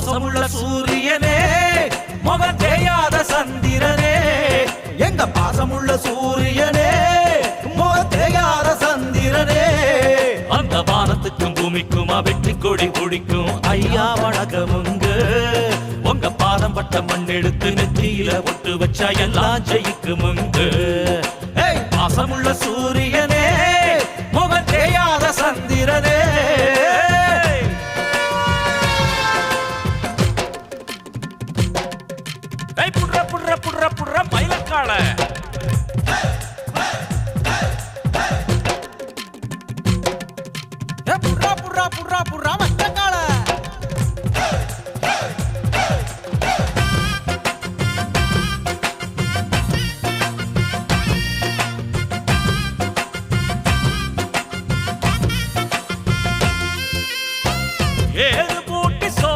பாசமுள்ள சூரியனே முகம் தேயாத சந்திரனே எங்க பாசமுள்ள சூரியனே முகம் தேயாத சந்திரனே அந்த வானத்துக்கும் பூமிக்கும் வெற்றி கொடி குடிக்கும் ஐயா வணக்கமுங்க உங்க பாதம் பட்ட மண் எடுத்து நெத்தியில ஒட்டு வச்சா எல்லாம் ஜெயிக்குமுங்க பாசமுள்ள சூரியனே முகம் தேயாத சந்திரனே புடுற புடுற புடுற புடுற மயிலக்கால